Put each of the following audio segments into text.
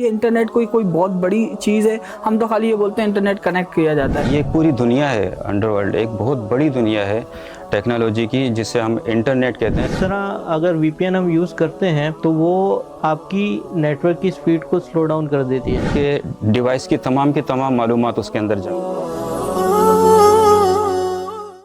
ये इंटरनेट कोई कोई बहुत बड़ी चीज़ है, हम तो खाली ये बोलते हैं इंटरनेट कनेक्ट किया जाता है। ये एक पूरी दुनिया है, अंडरवर्ल्ड एक बहुत बड़ी दुनिया है टेक्नोलॉजी की, जिसे हम इंटरनेट कहते हैं। इस तरह अगर वीपीएन हम यूज़ करते हैं तो वो आपकी नेटवर्क की स्पीड को स्लो डाउन कर देती है कि डिवाइस की तमाम मालूमात उसके अंदर जाए।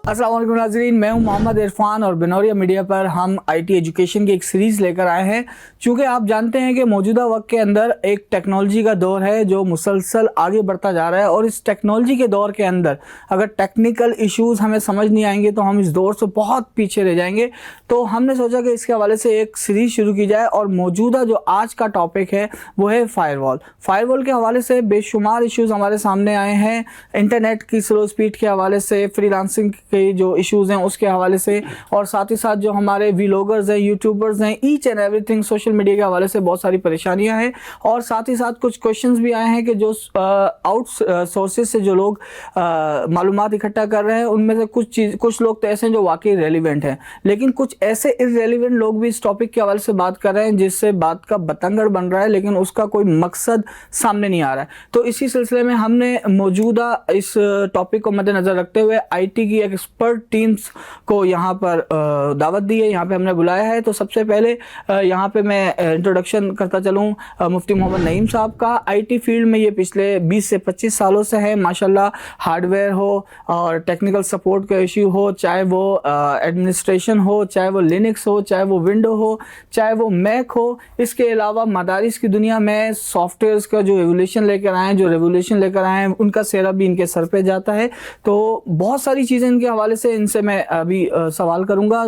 अस्सलाम वालेकुम नाज़रीन, मैं हूं मोहम्मद इरफान और बिनौरिया मीडिया पर हम आईटी एजुकेशन की एक सीरीज़ लेकर आए हैं। चूँकि आप जानते हैं कि मौजूदा वक्त के अंदर एक टेक्नोलॉजी का दौर है जो मुसलसल आगे बढ़ता जा रहा है, और इस टेक्नोलॉजी के दौर के अंदर अगर टेक्निकल इश्यूज़ हमें समझ नहीं आएंगे तो हम इस दौर से बहुत पीछे रह जाएंगे। तो हमने सोचा कि इसके हवाले से एक सीरीज़ शुरू की जाए, और मौजूदा जो आज का टॉपिक है वो है फायरवॉल के हवाले से बेशुमार इश्यूज़ हमारे सामने आए हैं। इंटरनेट की स्लो स्पीड के हवाले से, फ्रीलांसिंग के जो इश्यूज़ हैं उसके हवाले से, और साथ ही साथ जो हमारे व्लॉगर्स हैं, यूट्यूबर्स हैं, each and everything social media के हवाले से बहुत सारी परेशानियां हैं। और साथ ही साथ कुछ क्वेश्चंस भी आए हैं कि जो आउट सोर्सेज से जो लोग मालूमात इकट्ठा कर रहे हैं उनमें से कुछ लोग तो ऐसे हैं जो वाकई रेलिवेंट हैं, लेकिन कुछ ऐसे इररेलिवेंट लोग भी इस टॉपिक के हवाले से बात कर रहे हैं जिससे बात का बतंगड़ बन रहा है, लेकिन उसका कोई मकसद सामने नहीं आ रहा है। तो इसी सिलसिले में हमने मौजूदा इस टॉपिक को मद्देनजर रखते हुए IT की एक्सपर्ट टीम्स को यहाँ पर दावत दी है, यहाँ पे हमने बुलाया है। तो सबसे पहले यहाँ पे मैं इंट्रोडक्शन करता चलूँ मुफ्ती मोहम्मद नईम साहब का। IT फील्ड में ये पिछले 20 से 25 सालों से है माशाल्लाह। हार्डवेयर हो और टेक्निकल सपोर्ट का इश्यू हो, चाहे वो एडमिनिस्ट्रेशन हो, चाहे वो लिनक्स हो, चाहे वो विंडो हो, चाहे वो मैक हो, इसके अलावा मदारिस की दुनिया में सॉफ्टवेयर्स का जो एवोल्यूशन लेकर आए, जो रेवोल्यूशन लेकर आए हैं, उनका सेहरा भी इनके सर पे जाता है। तो बहुत सारी चीज़ें इनके हवाले से इनसे मैं अभी सवाल करूंगा।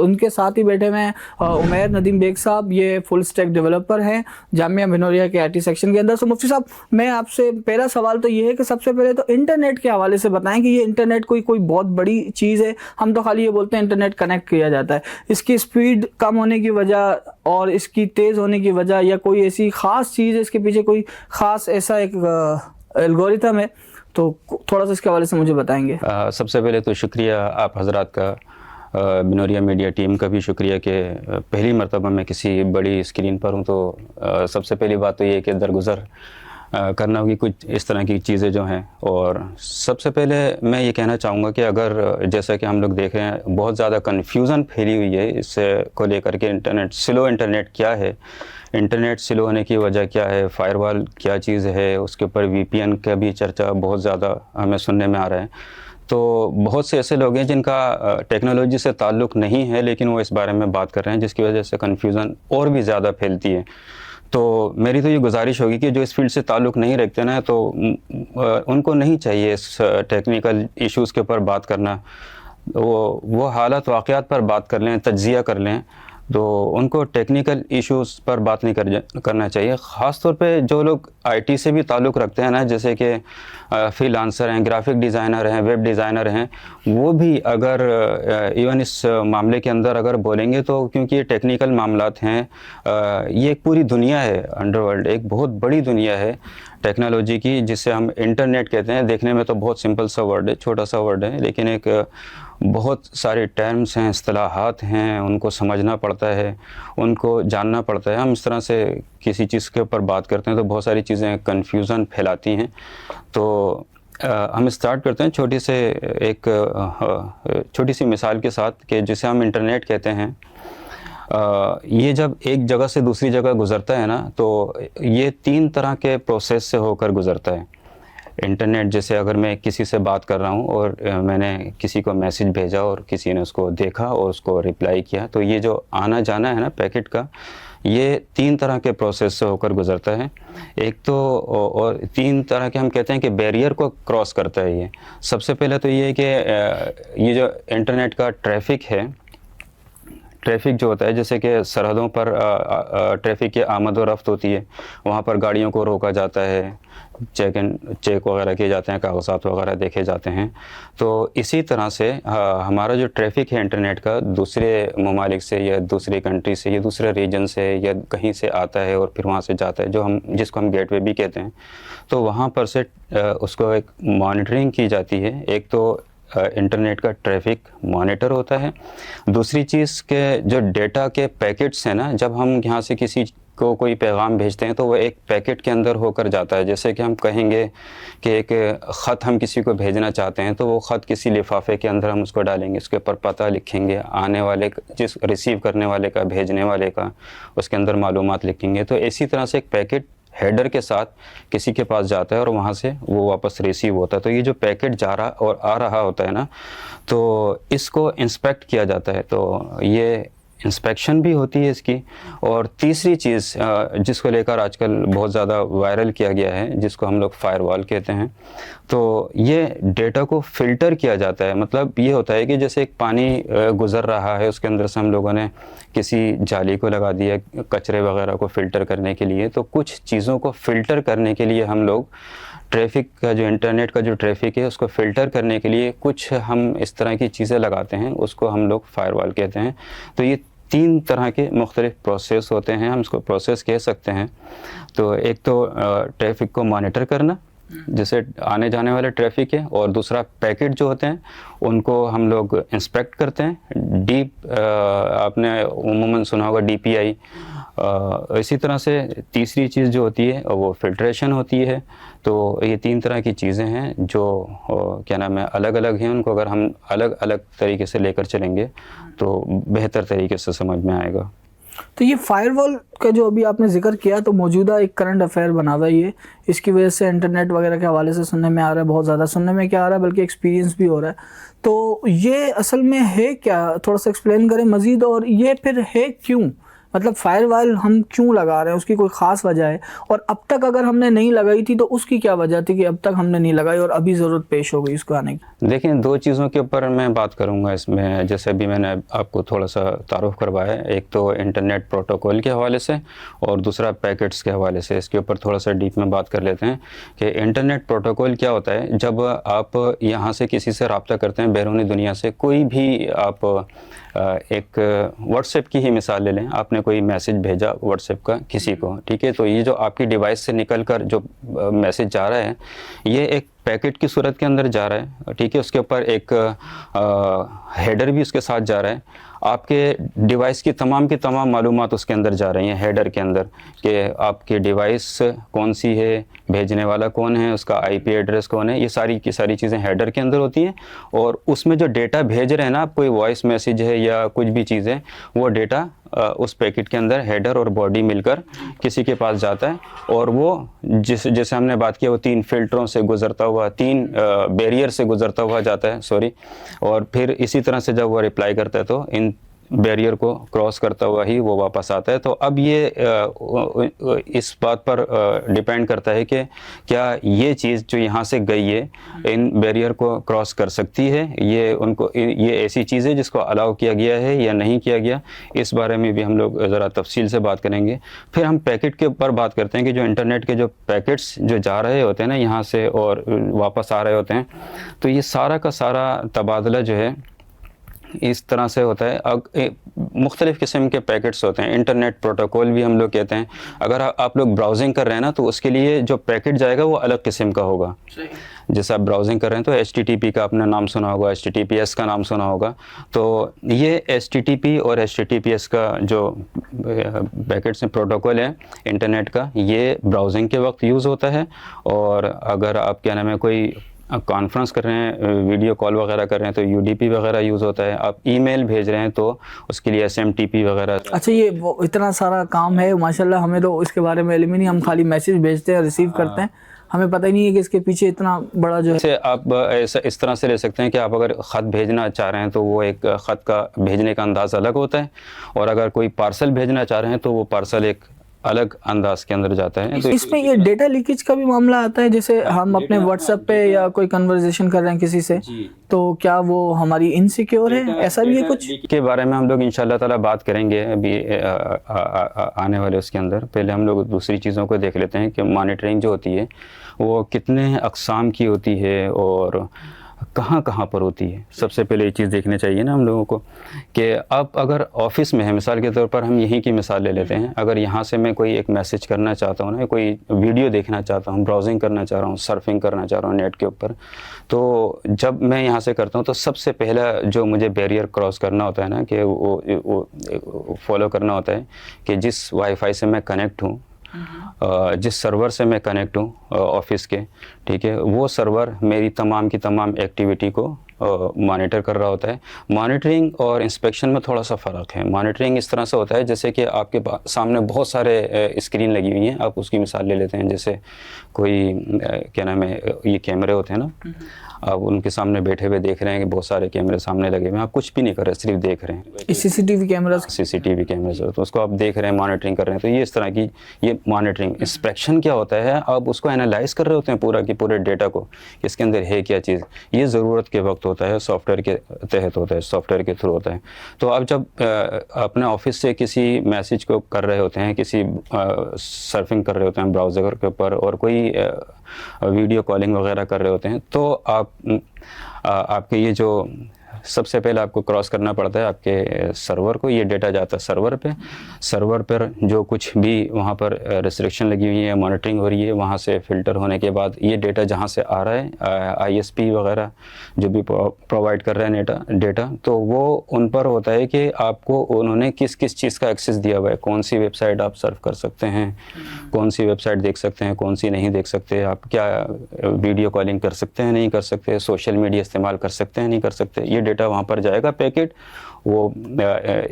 उनके साथ ही बैठे हैं उमैर नदीम बेग साहब, ये फुल स्टैक डेवलपर हैं जामिया बिनौरिया के IT सेक्शन के अंदर। तो मुफ्ती साहब, मैं आपसे पहला सवाल तो ये है कि सबसे पहले तो इंटरनेट के हवाले से बताएं कि ये इंटरनेट कोई कोई बहुत बड़ी चीज़ है, हम तो खाली ये बोलते हैं इंटरनेट कनेक्ट किया जाता है। इसकी स्पीड कम होने की वजह और इसकी तेज़ होने की वजह, या कोई ऐसी ख़ास चीज़ है, इसके पीछे कोई ख़ास ऐसा एक एल्गोरिथम है, तो थोड़ा सा इसके हवाले से मुझे बताएंगे। सबसे पहले तो शुक्रिया आप हजरात का, बिनौरिया मीडिया टीम का भी शुक्रिया कि पहली मरतबा मैं किसी बड़ी स्क्रीन पर हूँ। तो सबसे पहली बात तो ये है कि दरगुज़र करना होगी कुछ इस तरह की चीज़ें जो हैं। और सबसे पहले मैं ये कहना चाहूँगा कि अगर जैसा कि हम लोग देख रहे हैं बहुत ज़्यादा कन्फ्यूज़न फैली हुई है इससे को लेकर के, इंटरनेट क्या है, इंटरनेट स्लो होने की वजह क्या है, फायरवॉल क्या चीज़ है, उसके ऊपर VPN का भी चर्चा बहुत ज़्यादा हमें सुनने में आ रहा है। तो बहुत से ऐसे लोग हैं जिनका टेक्नोलॉजी से ताल्लुक़ नहीं है, लेकिन वो इस बारे में बात कर रहे हैं, जिसकी वजह से कन्फ्यूज़न और भी ज़्यादा फैलती है। तो मेरी तो ये गुजारिश होगी कि जो इस फील्ड से ताल्लुक़ नहीं रखते ना, तो उनको नहीं चाहिए इस टेक्निकल इश्यूज़ के ऊपर बात करना। वो हालत वाक़यात पर बात कर लें, तज्ज़िया कर लें। तो उनको टेक्निकल इश्यूज़ पर बात नहीं करना चाहिए। ख़ास तौर पे जो लोग IT से भी ताल्लुक़ रखते हैं ना, जैसे कि फ्रीलांसर हैं, ग्राफिक डिज़ाइनर हैं, वेब डिज़ाइनर हैं, वो भी अगर इवन इस मामले के अंदर अगर बोलेंगे तो, क्योंकि ये टेक्निकल मामलात हैं, ये एक पूरी दुनिया है, अंडरवर्ल्ड एक बहुत बड़ी दुनिया है टेक्नोलॉजी की, जिसे हम इंटरनेट कहते हैं। देखने में तो बहुत सिंपल सा वर्ड है, छोटा सा वर्ड है, लेकिन एक बहुत सारे टर्म्स हैं, इस्तिलाहात हैं, उनको समझना पड़ता है, उनको जानना पड़ता है। हम इस तरह से किसी चीज़ के ऊपर बात करते हैं तो बहुत सारी चीज़ें कन्फ्यूज़न फैलाती हैं। तो हम स्टार्ट करते हैं छोटी सी मिसाल के साथ कि जिसे हम इंटरनेट कहते हैं। ये जब एक जगह से दूसरी जगह गुज़रता है ना, तो ये 3 तरह के प्रोसेस से होकर गुज़रता है। इंटरनेट, जैसे अगर मैं किसी से बात कर रहा हूँ और मैंने किसी को मैसेज भेजा और किसी ने उसको देखा और उसको रिप्लाई किया, तो ये जो आना जाना है ना पैकेट का, ये 3 तरह के प्रोसेस से होकर गुज़रता है। एक तो और 3 तरह के हम कहते हैं कि बैरियर को क्रॉस करता है ये। सबसे पहले तो ये है कि ये जो इंटरनेट का ट्रैफिक जो होता है, जैसे कि सरहदों पर ट्रैफिक की आमद व रफ्त होती है, वहाँ पर गाड़ियों को रोका जाता है, चेक वगैरह किए जाते हैं, कागजात वगैरह देखे जाते हैं। तो इसी तरह से हमारा जो ट्रैफिक है इंटरनेट का दूसरे ममालिक से या दूसरी कंट्री से या दूसरे रीजन से या कहीं से आता है और फिर वहाँ से जाता है, जिसको हम गेटवे भी कहते हैं। तो वहाँ पर से उसको एक मॉनिटरिंग की जाती है। एक तो इंटरनेट का ट्रैफिक मॉनिटर होता है। दूसरी चीज़ के जो डेटा के पैकेट्स हैं ना, जब हम यहाँ से किसी को कोई पैगाम भेजते हैं तो वो एक पैकेट के अंदर होकर जाता है। जैसे कि हम कहेंगे कि एक ख़त हम किसी को भेजना चाहते हैं तो वो ख़त किसी लिफाफे के अंदर हम उसको डालेंगे, उसके ऊपर पता लिखेंगे, आने वाले जिस रिसीव करने वाले का, भेजने वाले का, उसके अंदर मालूमात लिखेंगे। तो इसी तरह से एक पैकेट हेडर के साथ किसी के पास जाता है और वहाँ से वो वापस रिसीव होता है। तो ये जो पैकेट जा रहा और आ रहा होता है ना, तो इसको इंस्पेक्ट किया जाता है। तो ये इंस्पेक्शन भी होती है इसकी। और तीसरी चीज़ जिसको लेकर आजकल बहुत ज़्यादा वायरल किया गया है, जिसको हम लोग फायरवॉल कहते हैं, तो ये डेटा को फ़िल्टर किया जाता है। मतलब ये होता है कि जैसे एक पानी गुज़र रहा है, उसके अंदर से हम लोगों ने किसी जाली को लगा दिया कचरे वगैरह को फ़िल्टर करने के लिए। तो कुछ चीज़ों को फ़िल्टर करने के लिए हम लोग ट्रैफ़िक का जो इंटरनेट का जो ट्रैफ़िक है उसको फ़िल्टर करने के लिए कुछ हम इस तरह की चीज़ें लगाते हैं, उसको हम लोग फायरवॉल कहते हैं। तो ये 3 तरह के मुख्तलिफ प्रोसेस होते हैं, हम इसको प्रोसेस कह सकते हैं। तो एक तो ट्रैफ़िक को मॉनिटर करना, जैसे आने जाने वाले ट्रैफ़िक है, और दूसरा पैकेट जो होते हैं उनको हम लोग इंस्पेक्ट करते हैं। आपने उमूमन सुना होगा DPI। इसी तरह से तीसरी चीज़ जो होती है वो फ़िल्ट्रेशन होती है। तो ये 3 तरह की चीज़ें हैं जो क्या नाम है, अलग अलग हैं। उनको अगर हम अलग अलग तरीके से लेकर चलेंगे तो बेहतर तरीके से समझ में आएगा। तो ये फायरवॉल का जो अभी आपने जिक्र किया, तो मौजूदा एक करंट अफेयर बना हुआ है ये, इसकी वजह से इंटरनेट वगैरह के हवाले से सुनने में आ रहा है, बहुत ज़्यादा सुनने में क्या आ रहा है बल्कि एक्सपीरियंस भी हो रहा है। तो ये असल में है क्या, थोड़ा सा एक्सप्लेन करें मज़ीद, और ये फिर है क्यों, मतलब फायरवॉल हम क्यों लगा रहे हैं, उसकी कोई ख़ास वजह है? और अब तक अगर हमने नहीं लगाई थी तो उसकी क्या वजह थी कि अब तक हमने नहीं लगाई और अभी ज़रूरत पेश हो गई इसको आने की? देखिए, 2 चीज़ों के ऊपर मैं बात करूंगा इसमें। जैसे अभी मैंने आपको थोड़ा सा तारुफ करवाया है, एक तो इंटरनेट प्रोटोकॉल के हवाले से और दूसरा पैकेट्स के हवाले से। इसके ऊपर थोड़ा सा डीप में बात कर लेते हैं कि इंटरनेट प्रोटोकॉल क्या होता है। जब आप यहाँ से किसी से रब्ता करते हैं बैरूनी दुनिया से, कोई भी आप एक व्हाट्सएप की ही मिसाल ले लें, आपने कोई मैसेज भेजा व्हाट्सएप का किसी को, ठीक है, तो ये जो आपकी डिवाइस से निकल कर जो मैसेज जा रहा है ये एक पैकेट की सूरत के अंदर जा रहा है, ठीक है। उसके ऊपर एक हेडर भी उसके साथ जा रहा है। आपके डिवाइस की तमाम मालूमात उसके अंदर जा रही हैं हेडर के अंदर, कि आपकी डिवाइस कौन सी है, भेजने वाला कौन है, उसका IP एड्रेस कौन है, ये सारी की सारी चीज़ें हेडर के अंदर होती हैं। और उसमें जो डेटा भेज रहे हैं ना आप, कोई वॉइस मैसेज है या कुछ भी चीज़ें, वो डेटा उस पैकेट के अंदर हेडर और बॉडी मिलकर किसी के पास जाता है। और वो जैसे हमने बात किया, वो 3 फिल्टरों से गुजरता हुआ, 3 बैरियर से गुजरता हुआ जाता है, सॉरी। और फिर इसी तरह से जब वो रिप्लाई करता है तो इन बैरियर को क्रॉस करता हुआ ही वो वापस आता है। तो अब ये इस बात पर डिपेंड करता है कि क्या ये चीज़ जो यहाँ से गई है इन बैरियर को क्रॉस कर सकती है, ये ऐसी चीज़ है जिसको अलाउ किया गया है या नहीं किया गया। इस बारे में भी हम लोग ज़रा तफसील से बात करेंगे। फिर हम पैकेट के ऊपर बात करते हैं कि जो इंटरनेट के जो पैकेट्स जो जा रहे होते हैं ना यहाँ से और वापस आ रहे होते हैं, तो ये सारा का सारा तबादला जो है इस तरह से होता है। मुख्तलिफ़ किस्म के पैकेट्स होते हैं, इंटरनेट प्रोटोकॉल भी हम लोग कहते हैं। अगर आप लोग ब्राउजिंग कर रहे हैं ना, तो उसके लिए जो पैकेट जाएगा वो अलग किस्म का होगा। जैसे आप ब्राउजिंग कर रहे हैं तो HTTP का आपने नाम सुना होगा, HTTPS का नाम सुना होगा। तो ये HTTP और HTTPS का जो पैकेट्स प्रोटोकॉल है इंटरनेट का, ये ब्राउजिंग के वक्त यूज़ होता है। और अगर आप क्या नाम है कोई कॉन्फ्रेंस कर रहे हैं, वीडियो कॉल वगैरह कर रहे हैं, तो UDP वगैरह यूज़ होता है। आप ईमेल भेज रहे हैं तो उसके लिए SMTP वगैरह। अच्छा, ये वो इतना सारा काम है माशाल्लाह, हमें तो इसके बारे में इल्म ही नहीं। हम खाली मैसेज भेजते हैं, रिसीव करते हैं, हमें पता ही नहीं है कि इसके पीछे इतना बड़ा जो है। आप ऐसा इस तरह से ले सकते हैं कि आप अगर ख़त भेजना चाह रहे हैं तो वो एक ख़त का भेजने का अंदाज़ अलग होता है, और अगर कोई पार्सल भेजना चाह रहे हैं तो वो पार्सल एक अलग अंदाज के अंदर जाता है। तो इसमें ये डेटा लीकेज का भी मामला आता है, जैसे हम अपने व्हाट्सएप पे या कोई कन्वर्सेशन कर रहे हैं किसी से, तो क्या वो हमारी इनसिक्योर है, ऐसा भी है कुछ? के बारे में हम लोग इंशाल्लाह ताला बात करेंगे अभी आने वाले उसके अंदर। पहले हम लोग दूसरी चीज़ों को देख लेते हैं कि मॉनिटरिंग जो होती है वो कितने अक़साम की होती है, और कहाँ कहाँ पर होती है। सबसे पहले ये चीज़ देखनी चाहिए ना हम लोगों को कि अब अगर ऑफिस में है, मिसाल के तौर पर हम यहीं की मिसाल ले लेते हैं, अगर यहाँ से मैं कोई एक मैसेज करना चाहता हूँ ना, कोई वीडियो देखना चाहता हूँ, ब्राउजिंग करना चाह रहा हूँ, सर्फिंग करना चाह रहा हूँ नेट के ऊपर, तो जब मैं यहाँ से करता हूँ तो सबसे पहला जो मुझे बैरियर क्रॉस करना होता है ना कि वो फॉलो करना होता है कि जिस वाईफाई से मैं कनेक्ट हूँ, जिस सर्वर से मैं कनेक्ट हूँ ऑफिस के, ठीक है, वो सर्वर मेरी तमाम की तमाम एक्टिविटी को मॉनिटर कर रहा होता है। मॉनिटरिंग और इंस्पेक्शन में थोड़ा सा फ़र्क है। मॉनिटरिंग इस तरह से होता है जैसे कि आपके सामने बहुत सारे स्क्रीन लगी हुई हैं, आप उसकी मिसाल ले लेते हैं, जैसे कोई क्या नाम है, ये कैमरे होते हैं ना, आप उनके सामने बैठे हुए देख रहे हैं कि बहुत सारे कैमरे सामने लगे हुए हैं, आप कुछ भी नहीं कर रहे, सिर्फ देख रहे हैं। सीसीटीवी कैमरा तो उसको आप देख रहे हैं, मॉनिटरिंग कर रहे हैं, तो ये इस तरह की ये मॉनिटरिंग। इंस्पेक्शन क्या होता है, आप उसको एनालाइज कर रहे होते हैं पूरा की पूरे डेटा को, इसके अंदर है क्या चीज़, ये ज़रूरत के वक्त होता है, सॉफ्टवेयर के तहत होता है, सॉफ्टवेयर के थ्रू होता है। तो आप जब अपने ऑफिस से किसी मैसेज को कर रहे होते हैं, किसी सर्फिंग कर रहे होते हैं ब्राउज़र के ऊपर, और कोई वीडियो कॉलिंग वगैरह कर रहे होते हैं, तो आपके ये जो सबसे पहले आपको क्रॉस करना पड़ता है आपके सर्वर को, ये डेटा जाता है सर्वर पर जो कुछ भी वहाँ पर रिस्ट्रिक्शन लगी हुई है, मॉनिटरिंग हो रही है, वहाँ से फ़िल्टर होने के बाद ये डेटा जहाँ से आ रहा है, आईएसपी वगैरह जो भी प्रोवाइड कर रहे हैं डेटा, तो वो उन पर होता है कि आपको उन्होंने किस किस चीज़ का एक्सेस दिया हुआ है, कौन सी वेबसाइट आप सर्व कर सकते हैं, कौन सी वेबसाइट देख सकते हैं, कौन सी नहीं देख सकते, आप क्या वीडियो कॉलिंग कर सकते हैं, नहीं कर सकते, सोशल मीडिया इस्तेमाल कर सकते हैं, नहीं कर सकते, ये डेटा वहाँ पर जाएगा। पैकेट वो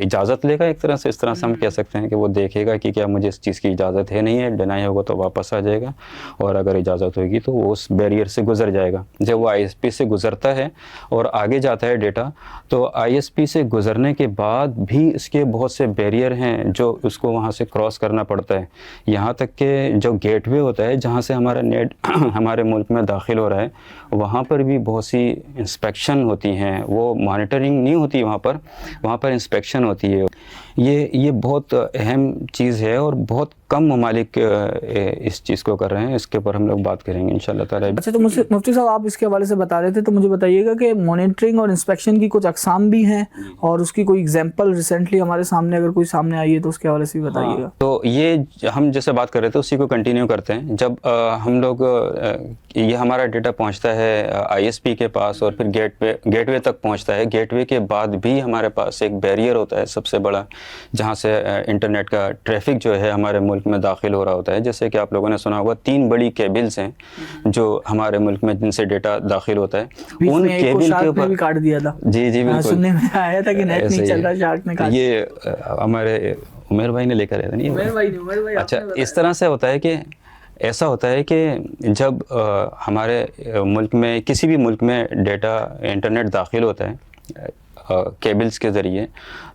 इजाज़त लेगा एक तरह से, इस तरह से हम कह सकते हैं कि वो देखेगा कि क्या मुझे इस चीज़ की इजाज़त है, नहीं है, डिनाई होगा तो वापस आ जाएगा, और अगर इजाज़त होगी तो वो उस बैरियर से गुजर जाएगा। जब वो आईएसपी से गुजरता है और आगे जाता है डेटा, तो आईएसपी से गुजरने के बाद भी इसके बहुत से बैरियर हैं जो उसको वहाँ से क्रॉस करना पड़ता है। यहाँ तक कि जो गेटवे होता है जहाँ से हमारा नेट हमारे मुल्क में दाखिल हो रहा है, वहाँ पर भी बहुत सी इंस्पेक्शन होती हैं, वो मॉनिटरिंग नहीं होती वहाँ पर इंस्पेक्शन होती है। ये बहुत अहम चीज़ है और बहुत कम ममालिक इस चीज़ को कर रहे हैं। इसके ऊपर हम लोग बात करेंगे इंशाल्लाह ताला। अच्छा, तो मुझसे मुफ्ती साहब आप इसके हवाले से बता रहे थे, तो मुझे बताइएगा कि मॉनिटरिंग और इंस्पेक्शन की कुछ अकसाम भी हैं और उसकी कोई एग्जांपल रिसेंटली हमारे सामने अगर कोई सामने आई है तो उसके हवाले से भी बताइएगा। हाँ, तो ये हम जैसे बात कर रहे थे उसी को कंटिन्यू करते हैं। जब हम लोग ये हमारा डेटा पहुंचता है आईएसपी के पास और फिर गेटवे तक पहुंचता है, गेटवे के बाद भी हमारे पास एक बैरियर होता है सबसे बड़ा, जहाँ से इंटरनेट का ट्रैफिक जो है हमारे मुल्क में दाखिल हो रहा होता है। जैसे कि आप लोगों ने सुना होगा 3 बड़ी केबल्स हैं जो हमारे मुल्क में जिनसे डेटा दाखिल होता है। उन केबल के ऊपर भी काट दिया था। जी बिल्कुल, सुनने में आया था कि नेट नहीं चल रहा, शार्क ने काट। ये हमारे उमेर भाई ने लेकर आया था, नहीं उमेर भाई। अच्छा, इस तरह से होता है कि ऐसा होता है कि जब हमारे मुल्क में किसी भी मुल्क में डेटा इंटरनेट दाखिल होता है केबल्स के ज़रिए,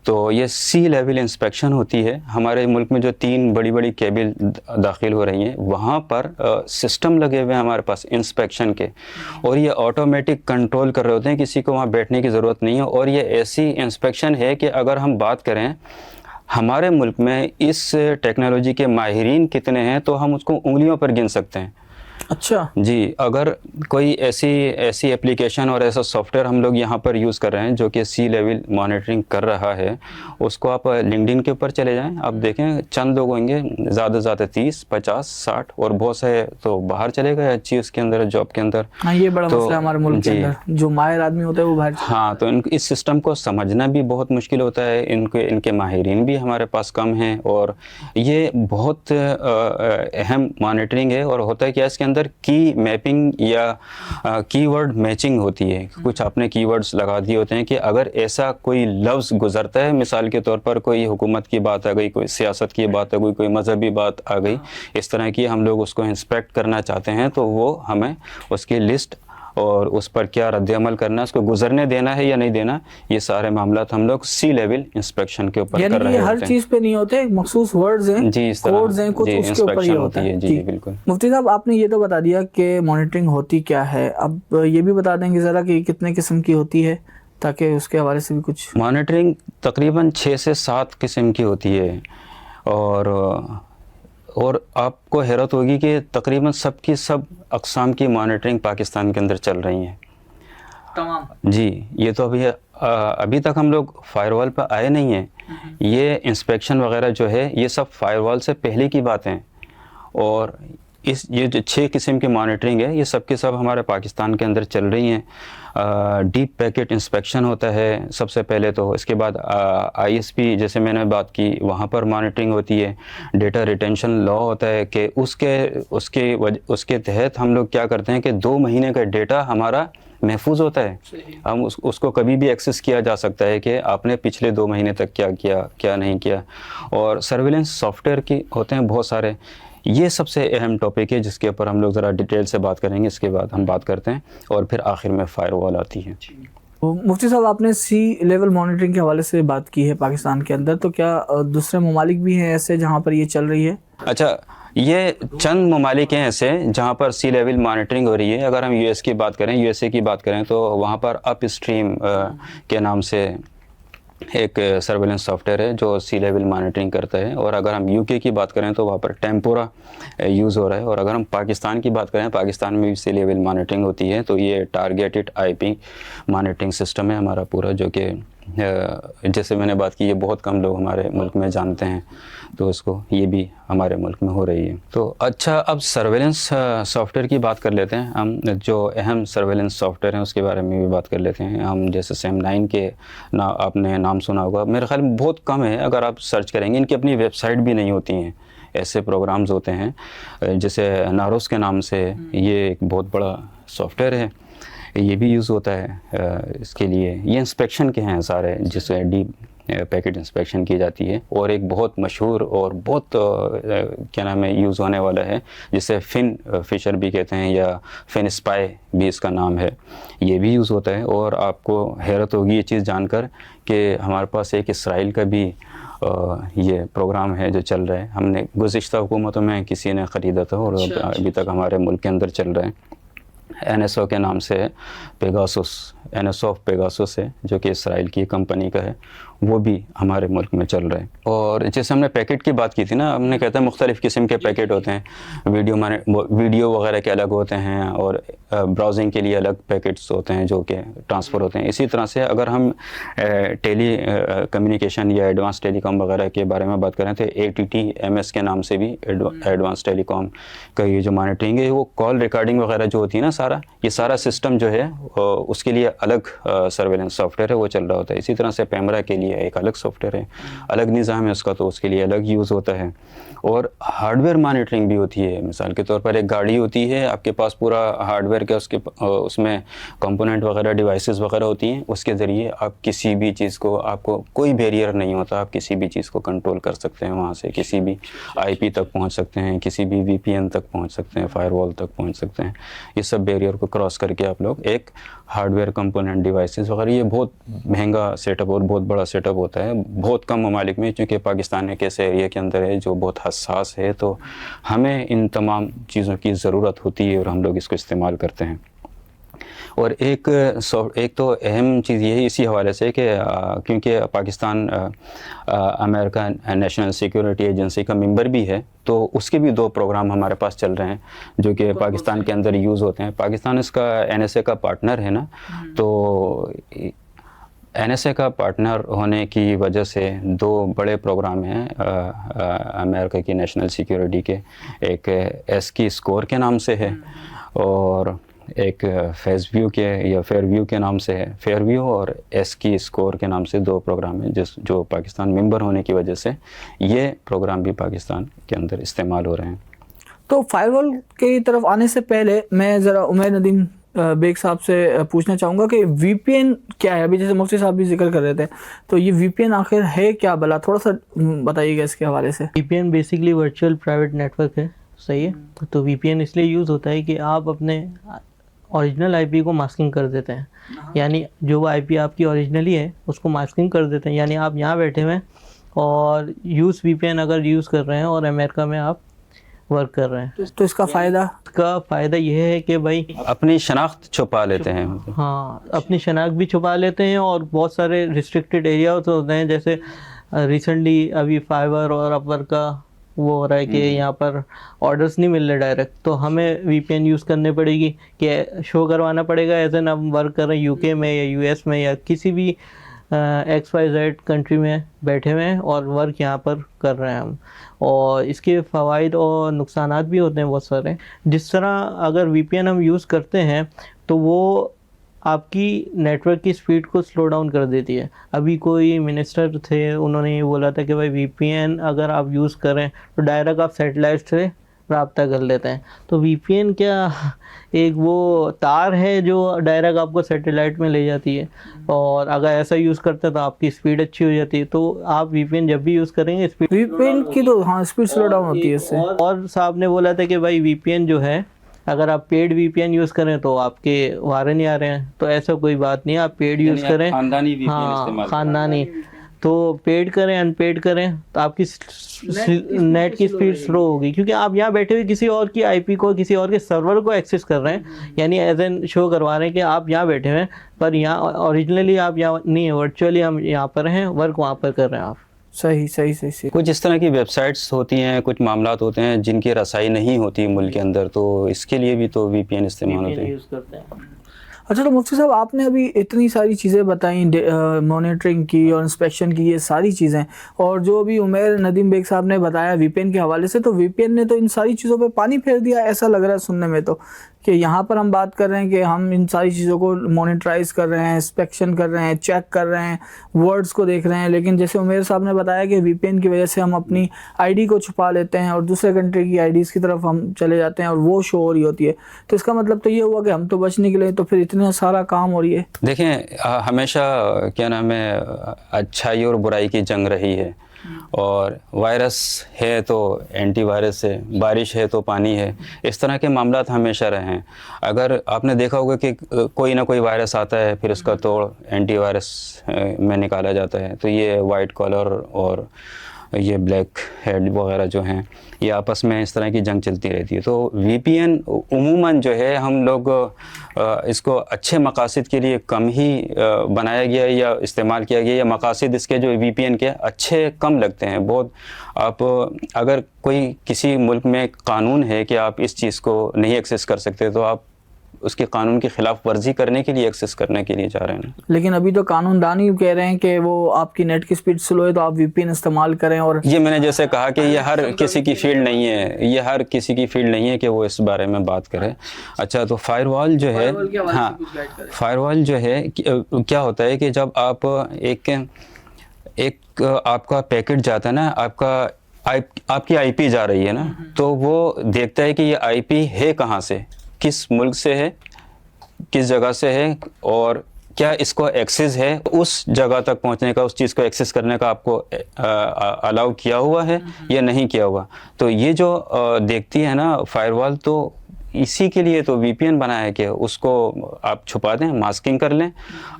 तो ये सी लेवल इंस्पेक्शन होती है। हमारे मुल्क में जो 3 बड़ी बड़ी केबल दाखिल हो रही हैं, वहाँ पर सिस्टम लगे हुए हैं हमारे पास इंस्पेक्शन के, और ये ऑटोमेटिक कंट्रोल कर रहे होते हैं, किसी को वहाँ बैठने की ज़रूरत नहीं है। और ये ऐसी इंस्पेक्शन है कि अगर हम बात करें हमारे मुल्क में इस टेक्नोलॉजी के माहिरीन कितने हैं तो हम उसको उंगलियों पर गिन सकते हैं। अच्छा जी, अगर कोई ऐसी एप्लीकेशन और ऐसा सॉफ्टवेयर हम लोग यहाँ पर यूज़ कर रहे हैं जो कि सी लेवल मॉनिटरिंग कर रहा है, उसको आप लिंक्डइन के ऊपर चले जाएं, आप देखें चंद लोग होंगे, ज़्यादा से ज़्यादा 30, 50, 60 और बहुत से तो बाहर चले गए अच्छी उसके अंदर जॉब के अंदर। हाँ, ये बड़ा मसला है हमारे मुल्क के अंदर, जो माहिर आदमी होता है वो बाहर। हाँ, तो इस सिस्टम को समझना भी बहुत मुश्किल होता है, इनके माहिरीन भी हमारे पास कम हैं, और ये बहुत अहम मॉनिटरिंग है। और होता है क्या, इसके अंदर की मैपिंग या कीवर्ड मैचिंग होती है। कुछ आपने कीवर्ड्स लगा दिए होते हैं कि अगर ऐसा कोई लफ्ज़ गुजरता है, मिसाल के तौर पर कोई हुकूमत की बात आ गई, कोई सियासत की बात आ गई, कोई मजहबी बात आ गई, इस तरह की हम लोग उसको इंस्पेक्ट करना चाहते हैं, तो वो हमें उसकी लिस्ट और उस पर क्या रद्द-ए-अमल करना है, उसको गुजरने देना है या नहीं देना, ये सारे मामला हम लोग सी लेवल इंस्पेक्शन के ऊपर कर रहे होते हैं। हर चीज़ पे नहीं होते, मखसूस वर्ड्स हैं, जी, इस कोड्स हैं, कुछ उसके ऊपर ही होता है। जी बिल्कुल। मुफ्ती साहब, आपने ये तो बता दिया कि मॉनिटरिंग होती क्या है, अब ये भी बता देंगे ज़रा कि कितने किस्म की होती है, ताकि उसके हवाले से भी कुछ। मॉनिटरिंग तकरीबन 6 से 7 किस्म की होती है, और आपको हैरत होगी कि तकरीबन सब अक़साम की मॉनिटरिंग पाकिस्तान के अंदर चल रही हैं। तमाम। जी, ये तो अभी तक हम लोग फायरवॉल पर आए नहीं हैं। ये इंस्पेक्शन वगैरह जो है ये सब फायरवॉल से पहले की बातें हैं। और ये जो 6 किस्म की मॉनिटरिंग है ये सब के सब हमारे पाकिस्तान के अंदर चल रही हैं। डीप पैकेट इंस्पेक्शन होता है सबसे पहले तो, इसके बाद ISP जैसे मैंने बात की वहाँ पर मॉनिटरिंग होती है। डेटा रिटेंशन लॉ होता है कि उसके तहत हम लोग क्या करते हैं कि 2 महीने का डेटा हमारा महफूज होता है। हम उसको कभी भी एक्सेस किया जा सकता है कि आपने पिछले 2 महीने तक क्या किया क्या नहीं किया। और सर्विलेंस सॉफ्टवेयर की होते हैं बहुत सारे। ये सबसे अहम टॉपिक है जिसके ऊपर हम लोग ज़रा डिटेल से बात करेंगे, इसके बाद हम बात करते हैं और फिर आखिर में फायरवॉल आती है। मुफ्ती साहब, आपने सी लेवल मॉनिटरिंग के हवाले से बात की है पाकिस्तान के अंदर, तो क्या दूसरे ममालिक भी हैं ऐसे जहाँ पर ये चल रही है? अच्छा, ये चंद ममालिक हैं ऐसे जहाँ पर सी लेवल मॉनिटरिंग हो रही है। अगर हम US की बात करें, USA की बात करें तो वहाँ पर अप स्ट्रीम के नाम से एक सर्वेलेंस सॉफ्टवेयर है जो सी लेवल मॉनिटरिंग करता है। और अगर हम UK की बात करें तो वहाँ पर टेम्पोरा यूज़ हो रहा है। और अगर हम पाकिस्तान की बात करें, पाकिस्तान में भी सी लेवल मॉनिटरिंग होती है। तो ये टारगेटेड IP मॉनिटरिंग सिस्टम है हमारा पूरा, जो कि जैसे मैंने बात की ये बहुत कम लोग हमारे मुल्क में जानते हैं, तो इसको ये भी हमारे मुल्क में हो रही है। तो अच्छा, अब सर्वेलेंस सॉफ्टवेयर की बात कर लेते हैं हम। जो अहम सर्वेलेंस सॉफ्टवेयर हैं उसके बारे में भी बात कर लेते हैं हम। जैसे SAM-9 के आपने नाम सुना होगा, मेरे ख्याल में बहुत कम है। अगर आप सर्च करेंगे, इनकी अपनी वेबसाइट भी नहीं होती हैं। ऐसे प्रोग्राम्स होते हैं जैसे नारोस के नाम से, ये एक बहुत बड़ा सॉफ्टवेयर है, ये भी यूज़ होता है इसके लिए। ये इंस्पेक्शन के हैं सारे, जिससे डीप पैकेट इंस्पेक्शन की जाती है। और एक बहुत मशहूर और बहुत क्या नाम है यूज़ होने वाला है, जिसे फिन फिशर भी कहते हैं या फिन स्पाई भी इसका नाम है, ये भी यूज़ होता है। और आपको हैरत होगी ये चीज़ जानकर कि हमारे पास एक इसराइल का भी ये प्रोग्राम है जो चल रहा है। हमने गुज़िश्ता हुकूमतों में किसी ने ख़रीदा था और अभी तक हमारे मुल्क के अंदर चल रहा है। NSO के नाम से पेगासुस, NSO ऑफ पेगासुस है, जो कि इसराइल की कंपनी का है, वो भी हमारे मुल्क में चल रहा है। और जैसे हमने पैकेट की बात की थी ना, हमने कहते हैं मुख्तलिफ़ किस्म के पैकेट होते हैं। वीडियो वगैरह के अलग होते हैं और ब्राउजिंग के लिए अलग पैकेट्स होते हैं जो कि ट्रांसफ़र होते हैं। इसी तरह से अगर हम टेली कम्युनिकेशन या एडवांस टेलीकॉम वगैरह के बारे में बात करें तो ATTMS के नाम से भी एडवांस टेलीकॉम का ये जो मॉनिटरिंग है, वो कॉल रिकॉर्डिंग वगैरह जो होती है ना, ये सारा सिस्टम जो है उसके लिए अलग सर्वेलेंस सॉफ्टवेयर है, वो चल रहा होता है। इसी तरह से पैमरा के लिए एक अलग सॉफ्टवेयर है, अलग निज़ाम है उसका, तो उसके लिए अलग यूज़ होता है। और हार्डवेयर मॉनिटरिंग भी होती है। मिसाल के तौर पर एक गाड़ी होती है, आपके पास पूरा हार्डवेयर का उसमें कंपोनेंट वगैरह डिवाइसेस वगैरह होती हैं, उसके ज़रिए आप किसी भी चीज़ को, आपको कोई बैरियर नहीं होता, आप किसी भी चीज़ को कंट्रोल कर सकते हैं। वहाँ से किसी भी IP तक पहुँच सकते हैं, किसी भी VPN तक पहुँच सकते हैं, फायरवॉल तक पहुँच सकते हैं। ये सब बैरियर को क्रॉस करके आप लोग एक हार्डवेयर कंपोनेंट डिवाइसेस वगैरह, ये बहुत महंगा सेटअप और बहुत बड़ा सेटअप होता है बहुत कम ममालिक में। चूँकि पाकिस्तान एक ऐसे एरिया के अंदर है जो बहुत हसास है, तो हमें इन तमाम चीज़ों की ज़रूरत होती है और हम लोग इसको इस्तेमाल करते हैं। और एक तो अहम चीज़ ये है इसी हवाले से कि क्योंकि Pakistan America national security agency का मेंबर भी है, तो उसके भी 2 प्रोग्राम हमारे पास चल रहे हैं जो कि पाकिस्तान के अंदर यूज़ होते हैं। पाकिस्तान इसका NSA का पार्टनर है ना, तो NSA का पार्टनर होने की वजह से 2 बड़े प्रोग्राम हैं अमेरिका की नेशनल सिक्योरिटी के। एक SK स्कोर के नाम से है और एक फेसव्यू के या फेयरव्यू के नाम से है। फेयरव्यू और SK स्कोर के नाम से 2 प्रोग्राम हैं जो पाकिस्तान मेंबर होने की वजह से ये प्रोग्राम भी पाकिस्तान के अंदर इस्तेमाल हो रहे हैं। तो फायरवॉल की तरफ आने से पहले मैं ज़रा उमैर नदीम बेग साहब से पूछना चाहूँगा कि VPN क्या है? अभी जैसे मुफ्ती साहब भी जिक्र कर रहे थे, तो ये VPN आखिर है क्या भला? थोड़ा सा बताइएगा इसके हवाले से। VPN basically virtual private network है, सही है। तो VPN इसलिए यूज़ होता है कि आप अपने ओरिजिनल IP को मास्किंग कर देते हैं, यानी जो वो IP आपकी ओरिजिनली है उसको मास्किंग कर देते हैं। यानी आप यहाँ बैठे हुए हैं और VPN अगर यूज़ कर रहे हैं और अमेरिका में आप वर्क कर रहे हैं, तो इसका फ़ायदा ये है कि भाई अपनी शनाख्त छुपा लेते हैं। हाँ, अपनी शनाख्त भी छुपा लेते हैं और बहुत सारे रिस्ट्रिक्टेड एरिया होते हैं। जैसे रिसेंटली अभी फाइबर और अपवर का वो हो रहा है कि यहाँ पर ऑर्डर्स नहीं मिल रहे डायरेक्ट, तो हमें वीपीएन यूज़ करनी पड़ेगी कि शो करवाना पड़ेगा एज एन हम वर्क कर रहे हैं यूके में या यूएस में या किसी भी XYZ कंट्री में बैठे हुए हैं और वर्क यहाँ पर कर रहे हैं हम। और इसके फ़वाइद और नुकसानात भी होते हैं बहुत सारे। जिस तरह अगर वीपीएन हम यूज़ करते हैं तो वो आपकी नेटवर्क की स्पीड को स्लो डाउन कर देती है। अभी कोई मिनिस्टर थे, उन्होंने ये बोला था कि भाई वीपीएन अगर आप यूज़ करें तो डायरेक्ट आप सैटेलाइट से रब्ता कर लेते हैं। तो वीपीएन क्या एक वो तार है जो डायरेक्ट आपको सैटेलाइट में ले जाती है, और अगर ऐसा यूज़ करते हैं तो आपकी स्पीड अच्छी हो जाती है। तो आप वीपीएन जब भी यूज़ करेंगे स्पीड वीपीएन की तो हाँ स्पीड स्लो डाउन होती है इससे। और साहब ने बोला था कि भाई वीपीएन जो है अगर आप पेड वीपीएन यूज़ करें तो आपके वारे नहीं आ रहे हैं, तो ऐसा कोई बात नहीं है। आप पेड यूज़ करें, खानदानी VPN हाँ इस्तेमाल खानदानी, तो पेड करें अनपेड करें तो आपकी नेट की स्पीड स्लो होगी, क्योंकि आप यहाँ बैठे हुए किसी और की आईपी को, किसी और के सर्वर को एक्सेस कर रहे हैं, यानी एज एन शो करवा रहे हैं कि आप यहाँ बैठे हुए हैं पर यहाँ ओरिजिनली आप यहाँ नहीं है, वर्चुअली हम यहाँ पर हैं, वर्क वहाँ पर कर रहे हैं आप। सही सही सही सही। कुछ इस तरह की वेबसाइट्स होती हैं, कुछ मामलात होते हैं जिनकी रसाई नहीं होती मुल्क के अंदर, तो इसके लिए भी तो VPN इस्तेमाल होते हैं। यूज़ करते हैं। अच्छा, तो मुफ्ती साहब आपने अभी इतनी सारी चीज़ें बताई, मॉनिटरिंग की और इंस्पेक्शन की, ये सारी चीज़ें, और जो अभी उमैर नदीम बेग साहब ने बताया वीपीएन के हवाले से, तो वीपीएन ने तो इन सारी चीज़ों पे पानी फेर दिया, ऐसा लग रहा है सुनने में तो, कि यहाँ पर हम बात कर रहे हैं कि हम इन सारी चीज़ों को मॉनिटराइज कर रहे हैं, इंस्पेक्शन कर रहे हैं, चेक कर रहे हैं, वर्ड्स को देख रहे हैं, लेकिन जैसे उमैर साहब ने बताया कि वीपीएन की वजह से हम अपनी आईडी को छुपा लेते हैं और दूसरे कंट्री की आईडीज़ की तरफ हम चले जाते हैं और वो शो हो रही होती है। तो इसका मतलब तो ये हुआ कि हम तो बच निकले, तो फिर इतना सारा काम हो रही है। देखें, हमेशा क्या नाम है, अच्छाई और बुराई की जंग रही है, और वायरस है तो एंटीवायरस है, बारिश है तो पानी है, इस तरह के मामलात हमेशा रहे हैं। अगर आपने देखा होगा कि कोई ना कोई वायरस आता है, फिर उसका तोड़ एंटीवायरस में निकाला जाता है, तो ये वाइट कॉलर और ये ब्लैक हेड वगैरह जो हैं, ये आपस में इस तरह की जंग चलती रहती है। तो VPN उमूमन जो है हम लोग इसको अच्छे मकासद के लिए कम ही बनाया गया या इस्तेमाल किया गया, या मकासद इसके जो VPN के अच्छे कम लगते हैं बहुत। आप अगर कोई किसी मुल्क में कानून है कि आप इस चीज़ को नहीं एक्सेस कर सकते, तो आप उसके कानून की खिलाफ वर्जी करने के लिए एक्सेस करने के लिए जा रहे हैं। लेकिन अभी तो कानूनदान ही कह रहे हैं कि वो आपकी नेट की स्पीड स्लो है तो आप VPN इस्तेमाल करें। और ये मैंने जैसे कहा कि ये हर किसी की फील्ड नहीं है, ये हर किसी की फील्ड नहीं है कि वो इस बारे में बात करे। अच्छा, तो फायरवॉल जो है, हाँ, फायरवॉल जो है क्या होता है कि जब आप एक आपका पैकेट जाता है ना, आपकी IP जा रही है ना, तो वो देखता है कि ये IP है कहाँ से, किस मुल्क से है, किस जगह से है, और क्या इसको एक्सेस है, उस जगह तक पहुंचने का, उस चीज़ को एक्सेस करने का आपको अलाउ किया हुआ है या नहीं किया हुआ। तो ये जो देखती है ना फायरवॉल, तो इसी के लिए तो VPN बनाया है कि उसको आप छुपा दें, मास्किंग कर लें,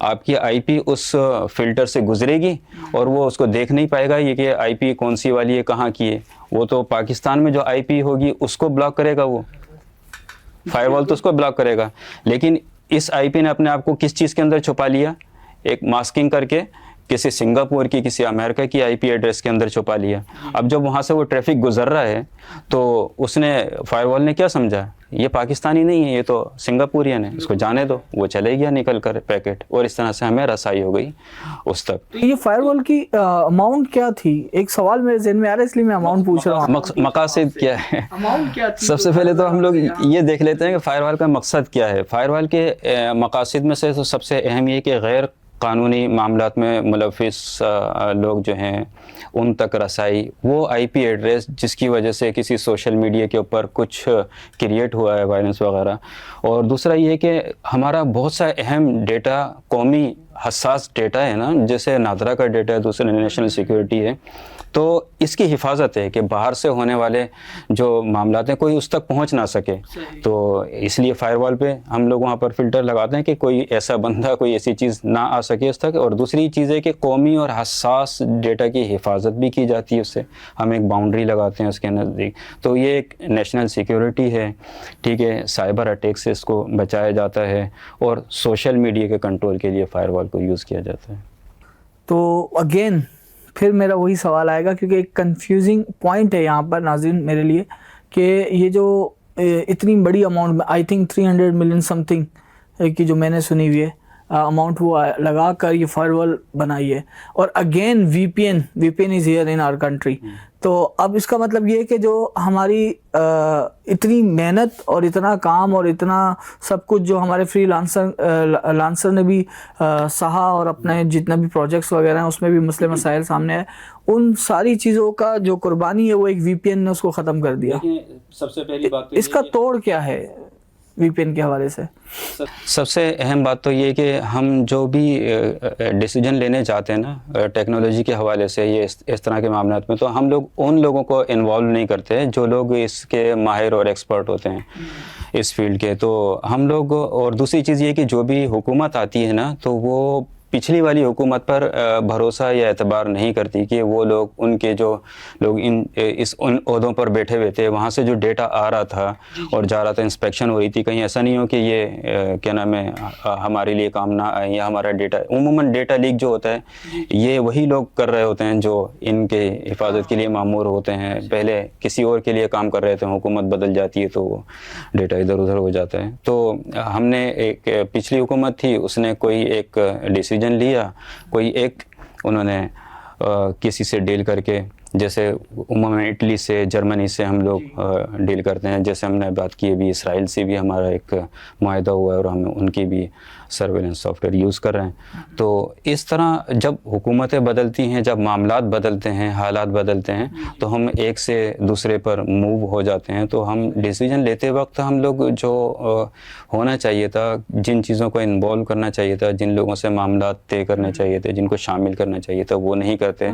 आपकी IP उस फिल्टर से गुजरेगी और वो उसको देख नहीं पाएगा ये कि IP कौन सी वाली है, कहाँ की है। वो तो पाकिस्तान में जो IP होगी उसको ब्लॉक करेगा, वो फायरवॉल तो उसको ब्लॉक करेगा। लेकिन इस IP ने अपने आप को किस चीज़ के अंदर छुपा लिया, एक मास्किंग करके किसी सिंगापुर की, किसी अमेरिका की IP एड्रेस के अंदर छुपा लिया। अब जब वहाँ से वो ट्रैफिक गुजर रहा है तो उसने, फायरवॉल ने क्या समझा, ये पाकिस्तानी नहीं है, ये तो सिंगापुरियन है, इसको जाने दो, वो चले गया निकल कर पैकेट, और इस तरह से हमें रसाई हो गई उस तक। तो ये फायरवॉल की अमाउंट क्या थी? एक सवाल मेरे जहन में आ रहा है, इसलिए मैं अमाउंट पूछ रहा हूँ। मकासद क्या है, अमाउंट क्या थी? सबसे पहले तो हम लोग ये देख लेते हैं कि फायरवॉल का मकसद क्या है। फायरवॉल के मकासद में से तो सबसे अहम ये कि गैर कानूनी मामलात में मुलविस लोग जो हैं उन तक रसाई, वो IP एड्रेस जिसकी वजह से किसी सोशल मीडिया के ऊपर कुछ क्रिएट हुआ है, वायलेंस वगैरह। और दूसरा ये कि हमारा बहुत सा अहम डेटा, कौमी हसास डेटा है ना, जैसे नादरा का डेटा है, दूसरा नेशनल सिक्योरिटी है, तो इसकी हिफाजत है कि बाहर से होने वाले जो मामलात हैं कोई उस तक पहुंच ना सके। तो इसलिए फायरवॉल पे हम लोग वहाँ पर फिल्टर लगाते हैं कि कोई ऐसा बंदा, कोई ऐसी चीज़ ना आ सके उस तक। और दूसरी चीज़ है कि कौमी और हसास डेटा की हिफाजत भी की जाती है उससे, हम एक बाउंड्री लगाते हैं उसके नज़दीक। तो ये एक नेशनल सिक्योरिटी है, ठीक है, साइबर अटैक से इसको बचाया जाता है, और सोशल मीडिया के कंट्रोल के लिए फायरवॉल को यूज़ किया जाता है। तो अगेन फिर मेरा वही सवाल आएगा, क्योंकि एक कंफ्यूजिंग पॉइंट है यहाँ पर नाज़रीन मेरे लिए कि ये जो इतनी बड़ी अमाउंट में, आई थिंक 300 मिलियन समथिंग की जो मैंने सुनी हुई है अमाउंट, वो लगा कर ये फायरवॉल बनाई है। और again VPN is here in our country. तो अब इसका मतलब ये है कि जो हमारी इतनी मेहनत और इतना काम और इतना सब कुछ जो हमारे लांसर ने भी सहा, और अपने जितना भी प्रोजेक्ट्स वगैरह हैं उसमें भी मसले मसाइल सामने आए, उन सारी चीज़ों का जो कुर्बानी है वो एक वीपीएन ने उसको ख़त्म कर दिया। सबसे पहली बात तो इसका तोड़ क्या है वीपीएन के हवाले से? सबसे अहम बात तो ये कि हम जो भी डिसीजन लेने जाते हैं ना टेक्नोलॉजी के हवाले से, ये इस तरह के मामलों में, तो हम लोग उन लोगों को इन्वॉल्व नहीं करते हैं जो लोग इसके माहिर और एक्सपर्ट होते हैं इस फील्ड के। तो हम लोग, और दूसरी चीज़ ये कि जो भी हुकूमत आती है ना, तो वो पिछली वाली हुकूमत पर भरोसा या एतबार नहीं करती कि वो लोग, उनके जो लोग उन ओहदों पर बैठे हुए थे, वहाँ से जो डेटा आ रहा था और जा रहा था, इंस्पेक्शन हो रही थी, कहीं ऐसा नहीं हो कि ये क्या नाम है हमारे लिए काम ना आए या हमारा डेटा, उमूमन डेटा लीक जो होता है ये वही लोग कर रहे होते हैं जो इनके हिफाजत के लिए मामूर होते हैं। पहले किसी और के लिए काम कर रहे थे, हुकूमत बदल जाती है तो वो डेटा इधर उधर हो जाता है। तो हमने एक पिछली हुकूमत थी, उसने कोई एक डिसीजन लिया, कोई एक उन्होंने किसी से डील करके, जैसे उमूमन इटली से, जर्मनी से हम लोग डील करते हैं, जैसे हमने बात की अभी इसराइल से भी हमारा एक मुआहदा हुआ है और हम उनकी भी सर्वेलेंस सॉफ्टवेयर यूज़ कर रहे हैं। तो इस तरह जब हुकूमतें बदलती हैं, जब मामलात बदलते हैं, हालात बदलते हैं, तो हम एक से दूसरे पर मूव हो जाते हैं। तो हम डिसीजन लेते वक्त हम लोग जो होना चाहिए था, जिन चीज़ों को इन्वॉल्व करना चाहिए था, जिन लोगों से मामलात तय करने चाहिए थे, जिनको शामिल करना चाहिए था, वो नहीं करते।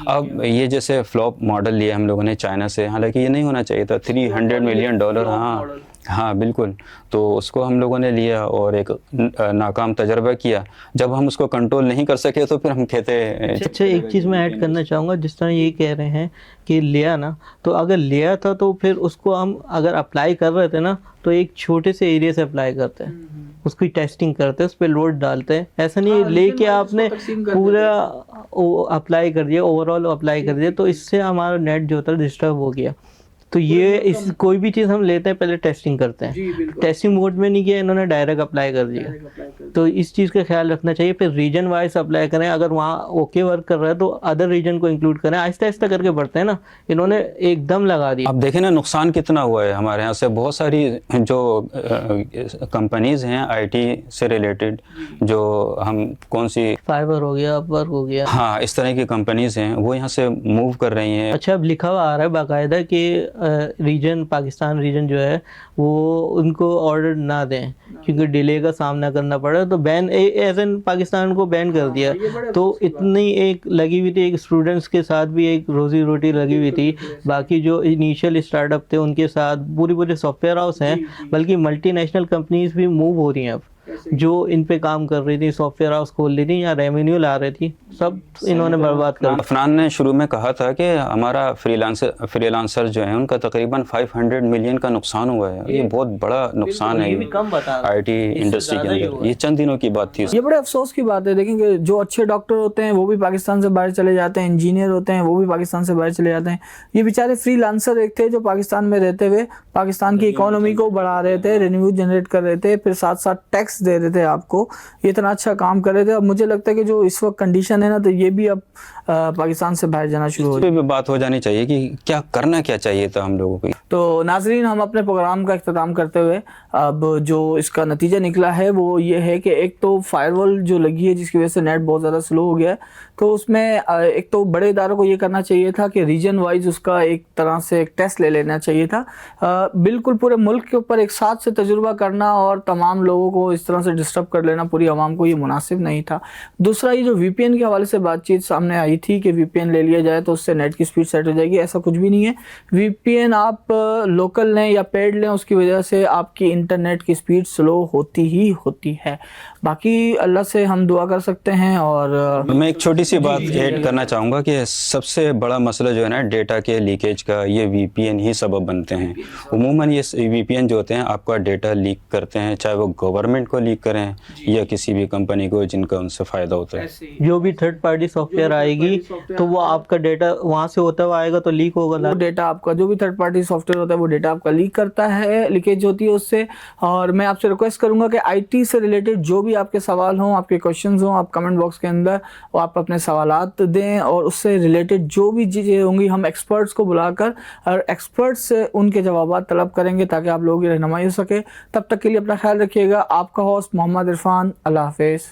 अब ये जैसे फ्लॉप मॉडल लिया हम लोगों ने चाइना से, हालांकि ये नहीं होना चाहिए था, $300 मिलियन। हाँ बिल्कुल। तो उसको हम लोगों ने लिया और एक नाकाम तजर्बा किया। जब हम उसको कंट्रोल नहीं कर सके तो फिर हम कहते। अच्छा, एक चीज़ मैं ऐड करना चाहूँगा, जिस तरह ये कह रहे हैं कि लिया ना, तो अगर लिया था तो फिर उसको हम अगर अप्लाई कर रहे थे ना, तो एक छोटे से एरिया से अप्लाई करते हैं, उसकी टेस्टिंग करते हैं, उस पर लोड डालते हैं। ऐसा नहीं लेके आपने पूरा अप्लाई कर दिया, ओवरऑल अप्लाई कर दिया, तो इससे हमारा नेट जो होता है डिस्टर्ब हो गया। तो ये इस कोई भी चीज़ हम लेते हैं पहले टेस्टिंग करते हैं, टेस्टिंग मोड में नहीं किया, इन्होंने डायरेक्ट अप्लाई कर दिया। तो इस चीज़ का ख्याल रखना चाहिए। फिर रीजन वाइज अप्लाई करें, अगर वहाँ ओके वर्क कर रहा है तो अदर रीजन को इंक्लूड करें। आहिस्ता आहिस्ता करके बढ़ते हैं ना, इन्होंने एकदम लगा दिया। अब देखें ना नुकसान कितना हुआ है हमारे यहाँ से। बहुत सारी जो कंपनीज हैं आईटी से रिलेटेड, जो हम कौन सी फाइबर हो गया, अपवर्क हो गया, हाँ इस तरह की कंपनीज हैं, वो यहाँ से मूव कर रही हैं। अच्छा, अब लिखा हुआ आ रहा है बाकायदा कि रीजन, पाकिस्तान रीजन जो है वो उनको ऑर्डर ना दें क्योंकि डिले का सामना करना पड़ा, तो बैन एज एन पाकिस्तान को बैन कर दिया। तो इतनी एक लगी हुई थी, एक स्टूडेंट्स के साथ भी एक रोजी रोटी लगी हुई थी, बाकी जो इनिशियल स्टार्टअप थे उनके साथ पूरे सॉफ्टवेयर हाउस हैं, बल्कि मल्टीनेशनल कंपनीज भी मूव हो रही हैं अब, जो इन पे काम कर रही थी, सॉफ्टवेयर हाउस खोल रही थी या रेवेन्यू ला रही थी, सब इन्होंने बर्बाद कर दिया। अफनान ने शुरू में कहा था कि हमारा फ्रीलांसर जो है उनका तकरीबन 500 मिलियन का नुकसान हुआ है। ये बहुत बड़ा नुकसान है आईटी इंडस्ट्री के अंदर। ये चंद दिनों की बात थी। ये बड़े अफसोस की बात है। देखेंगे जो अच्छे डॉक्टर होते हैं वो भी पाकिस्तान से बाहर चले जाते हैं, इंजीनियर होते हैं वो भी पाकिस्तान से बाहर चले जाते हैं। ये बेचारे फ्रीलांसर एक थे जो पाकिस्तान में रहते हुए पाकिस्तान की इकोनॉमी को बढ़ा रहे थे, रेवेन्यू जनरेट कर रहे थे, फिर साथ साथ टैक्स दे रहे थे आपको, ये इतना अच्छा काम कर रहे थे। अब मुझे लगता है कि जो इस वक्त कंडीशन है ना, तो ये भी अब पाकिस्तान से बाहर जाना शुरू हो जाए। बात हो जानी चाहिए कि क्या करना क्या चाहिए था हम लोगों को। तो नाजरीन, हम अपने प्रोग्राम का इख्तिताम करते हुए अब जो इसका नतीजा निकला है वो ये है कि एक तो फायरवॉल जो लगी है जिसकी वजह से नेट बहुत ज़्यादा स्लो हो गया है, तो उसमें एक तो बड़े इदारों को ये करना चाहिए था कि रीजन वाइज उसका एक तरह से एक टेस्ट ले लेना चाहिए था। बिल्कुल पूरे मुल्क के ऊपर एक साथ से तजुर्बा करना और तमाम लोगों को इस तरह से डिस्टर्ब कर लेना पूरी आवाम को, ये मुनासिब नहीं था। दूसरा, ये जो वीपीएन के हवाले से बातचीत सामने आई थी कि वीपीएन ले लिया जाए तो उससे नेट की स्पीड सेट हो जाएगी, ऐसा कुछ भी नहीं है। वीपीएन आप लोकल लें या पेड लें, उसकी वजह से आपकी इंटरनेट की स्पीड स्लो होती ही होती है। बाकी अल्लाह से हम दुआ कर सकते हैं। और मैं एक छोटी सी बात ऐड करना चाहूँगा कि सबसे बड़ा मसला जो है ना डेटा के लीकेज का, ये वीपीएन ही सबब बनते हैं। उमूमन ये वीपीएन जो होते हैं आपका डेटा लीक करते हैं, चाहे वो गवर्नमेंट को लीक करें या किसी भी कंपनी को जिनका उनसे फ़ायदा होता है। जो भी थर्ड पार्टी सॉफ्टवेयर आएगी तो वो आपका डेटा वहाँ से होता हुआ आएगा तो लीक होगा। वो डेटा आपका जो भी थर्ड पार्टी सॉफ्टवेयर होता है वो डेटा आपका लीक करता है, लीकेज होती है उससे। और मैं आपसे रिक्वेस्ट करूंगा कि आईटी से रिलेटेड जो भी आपके सवाल हों, आपके क्वेश्चंस हों, आप कमेंट बॉक्स के अंदर वो आप अपने सवालात दें और उससे रिलेटेड जो भी चीज़ें होंगी हम एक्सपर्ट्स को बुलाकर और एक्सपर्ट्स से उनके जवाब तलब करेंगे ताकि आप लोगों की रहनुमाई हो सके। तब तक के लिए अपना ख्याल रखिएगा। आपका होस्ट मोहम्मद इरफान, अल्लाह हाफिज़।